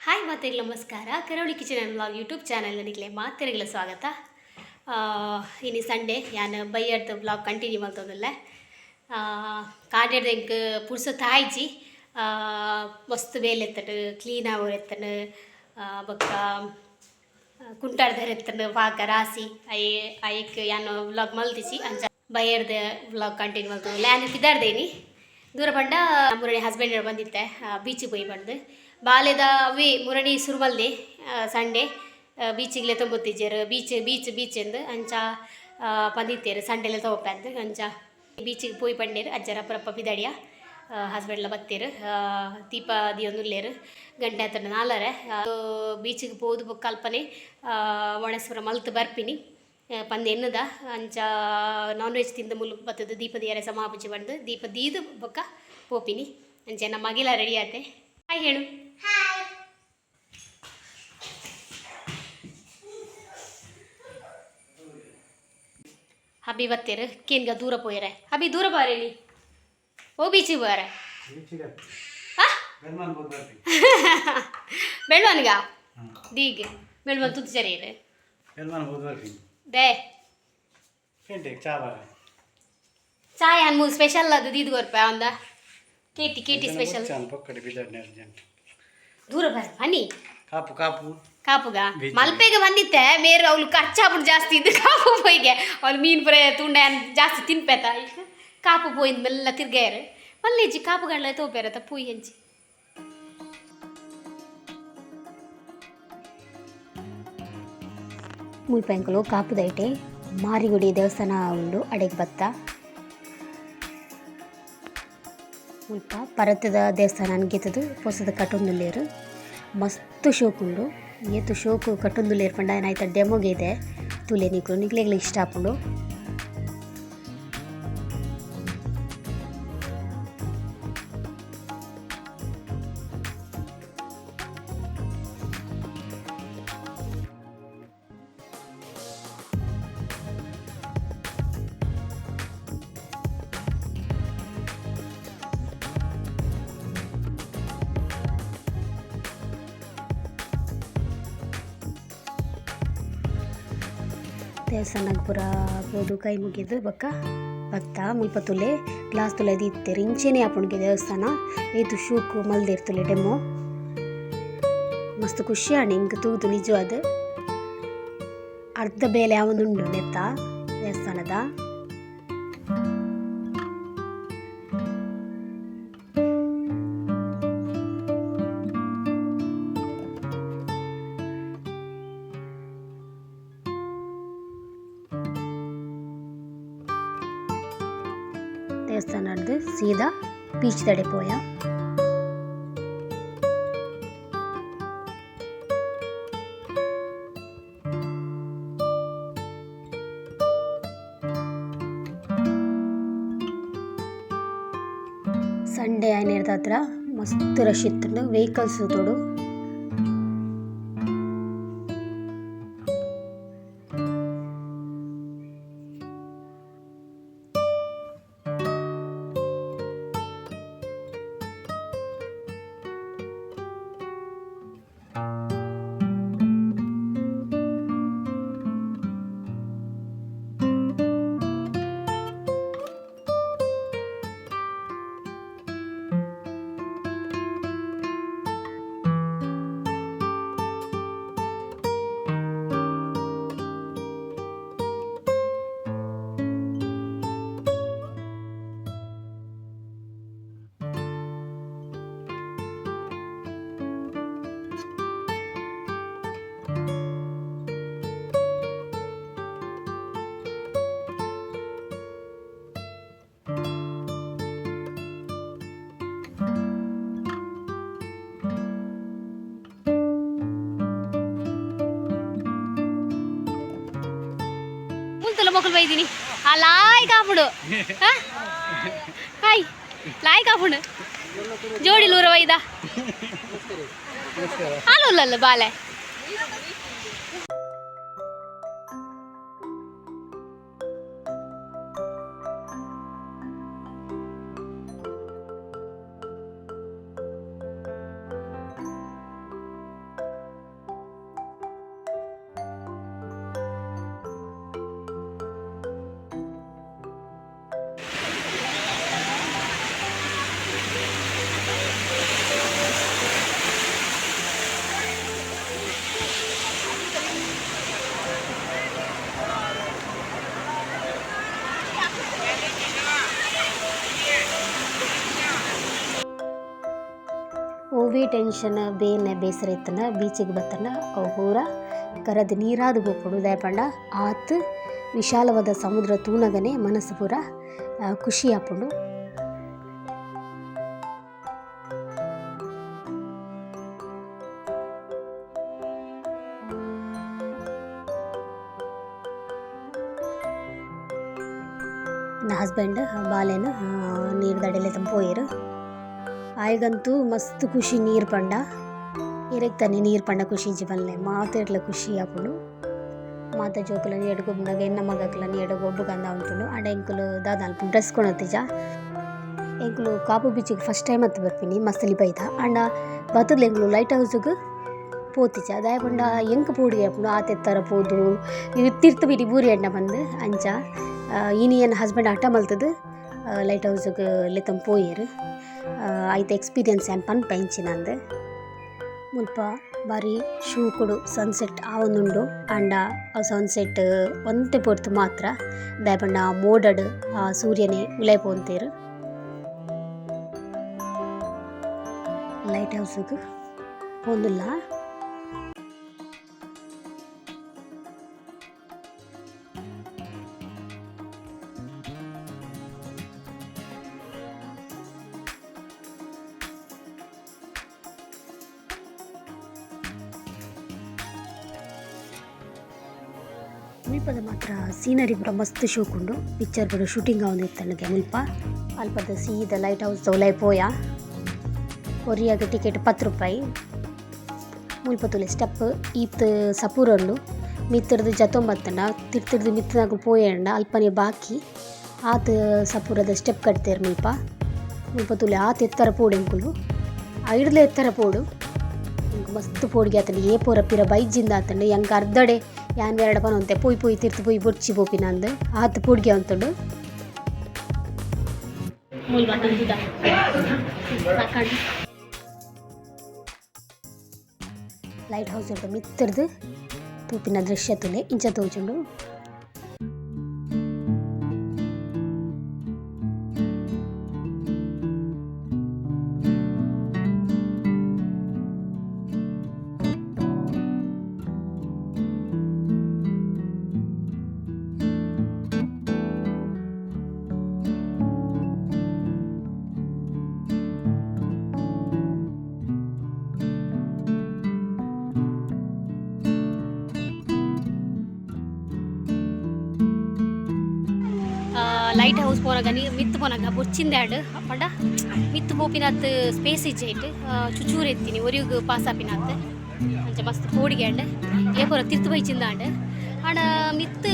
Hi ಮಾತೆಗಳ ನಮಸ್ಕಾರ. ಕರಾವಳಿ kitchen and vlog YouTube channel ನನಗೆ ಮಾತೆಗಳ ಸ್ವಾಗತ. ಇನ್ನು ಸಂಡೇ ನಾನು ಬೈಯಡ್ದು ವ್ಲಾಗ್ ಕಂಟಿನ್ಯೂ ಮಾಡ್ತದಲ್ಲ. ಕಾಡ್ಯಡ್ದು ಹೆಂಗೆ ಪುರ್ಸೊತ್ತು ಆಯ್ಜಿ ಮಸ್ತ್ ಬೇಲೆ ಎತ್ತನು ಕ್ಲೀನ್ ಆಗೋರು ಎತ್ತನು ಬೊಕ್ಕ ಕುಂಟಾಡ್ದಾರ ಎತ್ತನು ಪಾಕ ರಾಸಿ ಅಯ್ಯಕ್ಕೆ ಯಾನು ವ್ಲಾಗ್ ಮಲ್ತಿಸಿ ಅಂಚ ಬೈಯಡ್ದು ವ್ಲಾಗ್ ಕಂಟಿನ್ಯೂ ಮಾಡ್ತದಲ್ಲ. ನಾನು ತಿದ್ದಾಡ್ದೇನಿ ದೂರ ಬಂಡ ಮುರಣಿ ಹಸ್ಬೆಂಡ್ ಬಂದಿತ್ತೆ ಬೀಚಿಗೆ ಹೋಗಿ ಬಂದು ಬಾಲ್ಯದ ಅವೇ ಮುರಣಿ ಸುರುಮಲ್ದೆ ಸಂಡೇ ಬೀಚಿಗೆ ತೊಂಬತ್ತಿದ್ದೇರು ಬೀಚ್ ಎಂದು ಅಂಚ ಬಂದಿತ್ತೇರು ಸಂಡೆಲ್ಲ ತಗೋಪ್ಪ ಅಂಚ ಬೀಚಿಗೆ ಪೋಯಿ ಪಂಡೇರು ಅಜ್ಜರ ಅಪ್ಪರಪ್ಪ ಬಿದಾಡಿಯ ಹಸ್ಬೆಂಡ್ಲ ಬತ್ತೇರು ದೀಪ ದಿಯೊಂದುಲ್ಲೇರು ಗಂಟೆ ಹತ್ರ ನಾಲರೆ ಬೀಚಿಗೆ ಹೋದು ಕಲ್ಪನೆ ಒಣಸುರ ಮಲ್ತು ಬರ್ಪಿನಿ ಪಂದು ಎನ್ನದ ಅಂಚ ನಾನ್ ವೆಜ್ ತಿಂದ ಮುಲ್ ಬತ್ತದು ದೀಪ ದಿಯಾರೆ ಸಮಾಪುಜಿ ಬಂದು ದೀಪ ದೀದು ಬೊಕ್ಕ ಪೋಪಿನಿ ಅಂಚೆ ನಮ್ಮ ಮಗಿಲ ರೆಡಿ ಆತೆ. ಹಾಯ್ ಹೇಳು. ಹಬ್ಬಿ ಬತ್ತೇರು ಕೇನ್ಗ ದೂರ ಪೋಯರೆ ಹಬ್ಬಿ ದೂರ ಬಾರೇನಿ ಓ ಬೀಚಿಗೆ ಬಾರೆ ಬೆಳ್ವನ್ಗ ದೀಗ್ ಬೆಳ್ವನ್ ತುತ್ತು ಸರಿ ಇದೆ ದೇ ಚಾಯ್ ಅನ್ಮೂ ಸ್ಪೆಷಲ್ ಅದು ದೀದ್ ಗೊರ್ಪ ಒಂದ ಕೇಟಿ ಸ್ಪೆಷಲ್ ದೂರ ಬರ ಬನ್ನಿ ಕಾಪುಗ ಮಲ್ಪೆಗೆ ಬಂದಿತ್ತೆ ಮೇರೆ ಅವಳು ಖರ್ಚಾಗ್ಬಿಟ್ಟು ಜಾಸ್ತಿ ಇದ್ದು ಕಾಪು ಪೋಯಿಗೆ ಅವಳು ಮೀನು ಫ್ರೈ ತುಂಡೆ ಜಾಸ್ತಿ ತಿನ್ಪೇತ ಈಗ ಕಾಪು ಪೋಯಿಂದ ಮೆಲ್ಲ ತಿರ್ಗಾಯರು ಮಲ್ಲೇಜಿ ಕಾಪುಗಳ ತೋಪೇರತ್ತ ಪೂಯಿ ಹೆಂಚಿ ಮುಲ್ಪೆಂಕಲು ಕಾಪುದೈಟೆ ಮಾರಿಗುಡಿ ದೇವಸ್ಥಾನ ಉಂಡು ಅಡೆಗೆ ಬತ್ತ ಮುಲ್ಪ ಪರತದ ದೇವಸ್ಥಾನ ಅನ್ಗೆತದು ಹೊಸದ ಕಟ್ಟೊಂದುಲ್ಲೇರು ಮಸ್ತ್ ಶೋಕ್ ಉಂಡು ಏತು ಶೋಕು ಕಟ್ಟೊಂದುಲ್ಲೇರು ಪಂಡ ಏನಾಯ್ತು ಡೆಮೋಗೆ ಇದೆ ತುಲೆ ನಿಕ್ಲೆಗ್ಲಿ ಇಷ್ಟ ಹಾಕೊಂಡು ದೇವಸ್ಥಾನಕ್ಕೆ ಪೂರ ಬೋದು ಕೈ ಮುಗಿದು ಬೊಕ್ಕ ಭತ್ತ ಮುಲ್ಪ ತುಲೆ ಗ್ಲಾಸ್ ತುಲೆ ದಿತ್ತೇರು ಇಂಚೆನೇ ಆಪುಂಡಿಗೆ ದೇವಸ್ಥಾನ ಏತು ಶೂಕು ಮಲ್ದಿರ್ತುಲೆ ಡೆಮೋ ಮಸ್ತ್ ಖುಷಿ ಆಣಿ ಇಂಕ ತೂದು ನಿಜವಾದ ಅರ್ಧ ಬೇಲೆ ಯಾವೊಂದುಂಡು ನೆತ್ತ ದೇವಸ್ಥಾನದ ದೇವಸ್ಥಾನ ಸೀದಾ ಬೀಚ್ ತಡೆ ಪೋಯ ಸಂಡೇ ಆಯ್ನೇರ್ದ ಹತ್ರ ಮಸ್ತ್ ರಶ್ ಇತ್ತು ವೆಹಿಕಲ್ಸ್ ತೋಡು మొక్కలు పోయి ఆ లాయ్ కాపుడు హాయ్ లాయ్ కాపుడు జోడి లూర వైదా ఆలోల్ల బాలే ಟೆನ್ಷನ್ ಬೇನೆ ಬೇಸರ ಇತ್ತನ ಬೀಚಿಗೆ ಬತ್ತನ ಅವು ಪೂರ ಕರದು ನೀರಾದು ಗೋಪಡು ದಯಪಂಡ ಆತು ವಿಶಾಲವಾದ ಸಮುದ್ರ ತೂನಗನೆ ಮನಸ್ಸು ಪೂರ ಖುಷಿ ಆಪುಂಡು. ನನ್ನ ಹಸ್ಬೆಂಡ್ ಬಾಲೆನ ನೀರು ದಡೆಲೆ ತಂಪೋಯರು ಆಯ್ಗಂತೂ ಮಸ್ತ್ ಖುಷಿ ನೀರು ಪಂಡ ಇರಕ್ಕೆ ತಾನೆ ನೀರು ಪಂಡ ಖುಷಿ ಜೀವನ್ಲೆ ಮಾತಾಡ್ಲ ಖುಷಿ ಆಪುಂಡು. ಮಾತ ಜೋಕುలని ಎಡ್ಗೊಬ್ಬನಾಗ ಎನ್ನ ಮಗಕ್లని ಎಡಗೊಬ್ಬಗೆ ಅಂದ ಉಂಟುಂಡು ಆಂಡ ಎಂಕುಲು ದಾದ ಅಲ್ಪ ಡ್ರೆಸ್ ಕೊಣತ್ತಿಜ ಎಂಕುಲು ಕಾಪು ಬೀಚಿಗೆ ಫಸ್ಟ್ ಟೈಮ್ ಹತ್ತು ಬರ್ತೀನಿ ಮಸ್ತಲಿ ಬೈದ ಆಂಡ ಬತ್ತದ್ಲು ಎಂಕುಲು ಲೈಟ್ ಹೌಸ್ಗೆ ಪೋತಿಜ ದಯಪಂಡ ಎಂಕ್ ಪೋಡಿ ಆಪುಂಡು ಆತೆತ್ತರ ಪೋದು ತೀರ್ಥ ಬಿಡಿ ಬೂರಿ ಎಣ್ಣ ಬಂದು ಅಂಚ ಇನಿ ನನ್ನ ಹಸ್ಬೆಂಡ್ ಆಟ ಮಲ್ತದು ಲೈಟ್ ಹೌಸ್ಗೆ ಲೆತ್ತಂ ಪೋಯರು ಐತೆ ಎಕ್ಸ್ಪೀರಿಯನ್ಸ್ ಏನು ಪಂಚಿನಂದು ಮುಲ್ಪ ಬಾರಿ ಶೂ ಕೊಡು ಸನ್ಸೆಟ್ ಆವೊಂದುಂಡು ಆಂಡ ಆ ಸನ್ಸೆಟ್ ಒಂತೆ ಪೊರ್ತು ಮಾತ್ರ ದಯಪಂಡ ಮೋಡಡ್ ಸೂರ್ಯನೇ ಉಲೈ ಪೋಂತೇರು ಲೈಟ್ ಹೌಸ್ಗೆ ಪೋಂದುಲ್ಲ. ಮುಲ್ಪದ ಮಾತ್ರ ಸೀನರಿ ಪೂರ ಮಸ್ತ್ ಶೋಕುಂಡು ಪಿಕ್ಚರ್ ಪೂರ ಶೂಟಿಂಗ್ ಆವೊಂದಿತ್ತನಗೆ ಮುಲ್ಪ ಅಲ್ಪದ ಸೀದ ಲೈಟ್ ಹೌಸ್ ತೌಲೈ ಪೋಯ ಒರಿಯಾಗ ಟಿಕೆಟ್ 10 ರೂಪಾಯಿ ಮುಲ್ಪ ತುಲೆ ಸ್ಟೆಪ್ ಈತ್ ಸಪೂರೊಂಡು ಮಿತ್ತರ್ದು ಜತೊಂಬತ್ತನ ತಿರ್ತಿರ್ದು ಮಿತ್ತನಾಗ ಪೋಯಂಡ ಅಲ್ಪನೆ ಬಾಕಿ ಆತ ಸಪೂರದ ಸ್ಟೆಪ್ ಕಟ್ತೇರು ಮುಲ್ಪ ತುಲೆ ಆತ ಎತ್ತರ ಪೋಡು ಎಂಕುಲು ಐಡ್ಲೆ ಎತ್ತರ ಪೋಡು ಮಸ್ತ್ ಪೋಡಿಗೆ ಆತಂಡು ಏ ಪೋರ ಪಿರ ಬೈಜಿಂದ ಆತಂಡು ಎಂಕ ಅರ್ಧಡೆ ಯಾನ್ ಬೇರಡ ಪನೊಂತೆ ಪೋಯಿ ತಿರ್ತು ಪೋಯಿ ಬೊಡ್ಚಿ ಪೋಪಿನಂದು ಆತ ಪೋಡಿಗೆ ಅಂತುಂಡು ಲೈಟ್ ಹೌಸ್ ಇರ್ದು ಮಿತ್ತರ್ದು ತೂಪಿನ ದೃಶ್ಯ ತುಲೆ ಇಂಚ ತೋಜುಂಡು. ಲೈಟ್ ಹೌಸ್ ಪೋನಾಗ ನೀರು ಮಿತ್ತು ಪೋನಾಗ ಬೊಚ್ಚಿಂದಾಡ್ ಪಂಡ ಮಿತ್ತು ಪೋಪಿನತ್ ಸ್ಪೇಸ್ ಇಜ್ಜೈಟ್ ಚುಚೂರು ಎತ್ತೀನಿ ಒರಿಗ ಪಾಸ್ ಆಪಿನತ್ ಅಂಚ ಮಸ್ತ್ ಪೋಡಿಗೆ ಅಂಡ್ ಏ ಪೂರ ತಿರ್ತು ಬೈಚಿಂದಾಂಡ್ ಆಂಡ ಮಿತ್ತು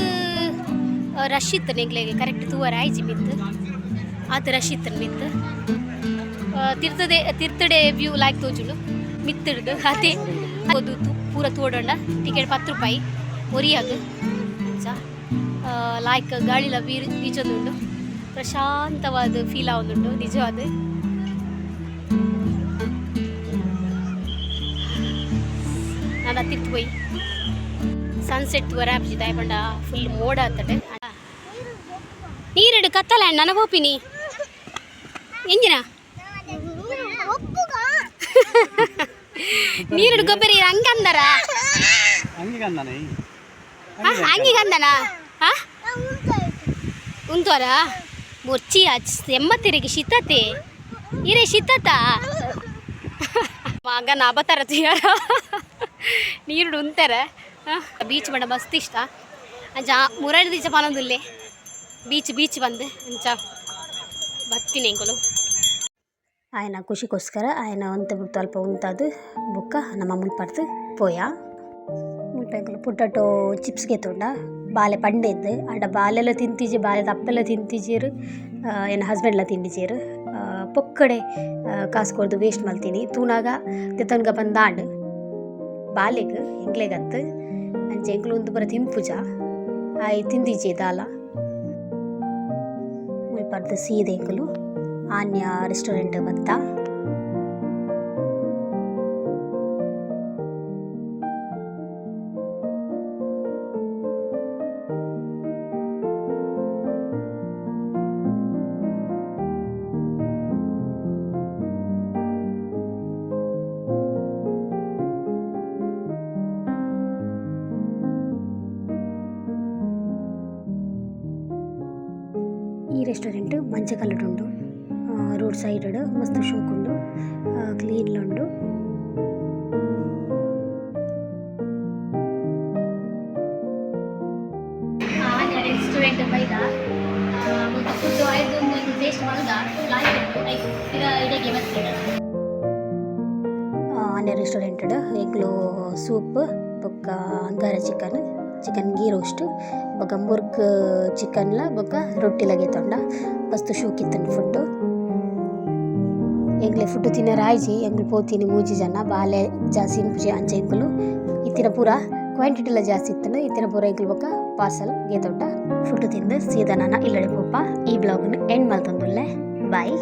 ರಶ್ ಇತ್ತು ನೆಗ್ಲೆಗೆ ಕರೆಕ್ಟ್ ತೂವರ ಆಯ್ಜಿ ಮಿತ್ತು ಆತ ರಶ್ ಇತ್ತು ಮಿತ್ತು ತಿರ್ತಡೆ ವ್ಯೂ ಲಾಯ್ಕ್ ತೋಜುಂಡು ಮಿತ್ತಿಡ್ದು ಅದೇ ಅದು ಪೂರ ತೋಡಂಡ ಟಿಕೆಟ್ 10 ರೂಪಾಯಿ ಒರಿಯಾಗ ಅಂಚ ಲಾಯ್ಕ್ ಗಾಳಿಲ ಬೀಚೊಂದುಂಡು ಪ್ರಶಾಂತವಾದ ಫೀಲ್ ಆವೊಂದುಂಡು ನಿಜವಾದ ನಾನು ಹತ್ತಿತ್ತು ಪೋಯಿ ಸನ್ಸೆಟ್ ತೂವರ ಆಪ್ಜಿ ದಯಪಂಡ ಫುಲ್ ಮೋಡ ಆತಡೆ ನೀರೆಡು ಕತ್ತಲ ನನ್ನ ಹೋಪಿನಿ ಎಂಜಿನ ನೀರೆಡು ಗೊಬ್ಬರ ಹಂಗಂದರ ಹಂಗಿಗಂದನ ಉಂತುವರ ಮೊಚ್ಚಿ ಎಮ್ಮತ್ತಿರಿಗೆ ಶಿತತೆ ಇರೇ ಶಿತತ ಮಗ ನಾಬತ್ತಾರ ಯಾರ ನೀರು ಉಂತಾರೆ ಬೀಚ್ ಬಣ್ಣ ಮಸ್ತ್ ಇಷ್ಟ ಅಂಚ ಮುರಡು ದಿವಸ ಪನೊಂದುಲ್ಲೆ ಬೀಚ್ ಬಂದು ಅಂಚ ಬತ್ತೀನಿ ಎಂಕುಲು ಆಯ್ನ ಖುಷಿಗೋಸ್ಕರ ಆಯ್ನ ಒಂತ ಬಿಟ್ಟು ಅಲ್ಪ ಉಂತದು ಬುಕ್ಕ ನಮ್ಮ ಮುಲ್ಪಡ್ದು ಪೋಯ ಮುಲ್ಪೆಂಕುಲು ಪುಟ್ಟಟೋ ಚಿಪ್ಸ್ಗೆ ತೊಂಡ ಬಾಲೆ ಪಂಡೆದ್ದು ಆಂಡ ಬಾಲೆಲ್ಲ ತಿಂತಿಜಿ ಬಾಲೆ ದಪ್ಪೆಲ್ಲ ತಿಂತಿಜೀರು ಎನ್ನ ಹಸ್ಬೆಂಡ್ಲ ತಿಂಡಿಜೀರು ಪೊಕ್ಕಡೆ ಕಾಸು ಕೊಡ್ದು ವೇಸ್ಟ್ ಮಲ್ತೀನಿ ತೂನಾಗ ತೆತ್ತನ್ಗ ಬಂದಾಂಡ್ ಬಾಲೆಗ್ ಎಂಗ್ಲೆಗತ್ತು ಅಂಚೆ ಎಂಕ್ಲು ಒಂದು ಬರ ತಿಂಪುಜ ಆಯ್ ತಿಂದಿಜಿ ದಾಲ ಮುಲ್ಪರ್ದು ಸೀದೆ ಎಂಕುಲು ಆನ್ಯ ರೆಸ್ಟೋರೆಂಟ್ ಬತ್ತ ರೆಸ್ಟೋರೆಂಟ್ ಮಂಚ ಕಲ್ಲಡುಂಡು ರೋಡ್ ಸೈಡ್ ಮಸ್ತ್ ಶೋಕುಂಡು ಕ್ಲೀನ್ ಉಂಡು. ರೆಸ್ಟೋರೆಂಟ್ ಬೈದ ಫುಡ್ ಆಯ್ತು ಟೇಸ್ಟ್ ಮಾಡಿದ ಇಡೆಗೆ ಬರ್ತೀನಿ. ಆನೆ ರೆಸ್ಟೋರೆಂಟ್ ಎಗ್ಲು ಸೂಪ್ ಬೊಕ್ಕ ಅಂಗಾರ ಚಿಕನ್ ಗೀ ರೋಸ್ಟ್ ಬೊಕ್ಕ ಮುರ್ಕ್ ಚಿಕನ್ಲ ಬೊಕ್ಕ ರೊಟ್ಟಿಲಗೆ ತೊಂಡ ಮಸ್ತ್ ಶೂಕಿತ್ತನ್ ಫುಡ್. ಎಂಗ್ಲೆ ಫುಡ್ ತಿನ್ನರ ಆಯ್ಜಿ ಎಂಗ್ಲು ಪೋತಿನಿ 3 ಜನ ಬಾಲೆ ಜಾಸ್ತಿ ಇನ್ಪುಜಿ ಅಂಚ ಎಂಕುಲು ಇತ್ತಿನ ಪೂರ ಕ್ವಾಂಟಿಟಿಲ ಜಾಸ್ತಿ ಇತ್ತನು ಇತ್ತಿನ ಪೂರ ಎಂಕ್ಲು ಬೊಕ್ಕ ಪಾರ್ಸಲ್ ಗೆ ತೊಂಡ ಫುಡ್ ತಿಂದು ಸೀದಾ ನಾನು ಇಲ್ಲಡೆ ಪೋಪ ಈ ಬ್ಲಾಗ್ನ ಎಂಡ್ ಮಲ್ತೊಂದುಲ್ಲೆ ಬಾಯ್.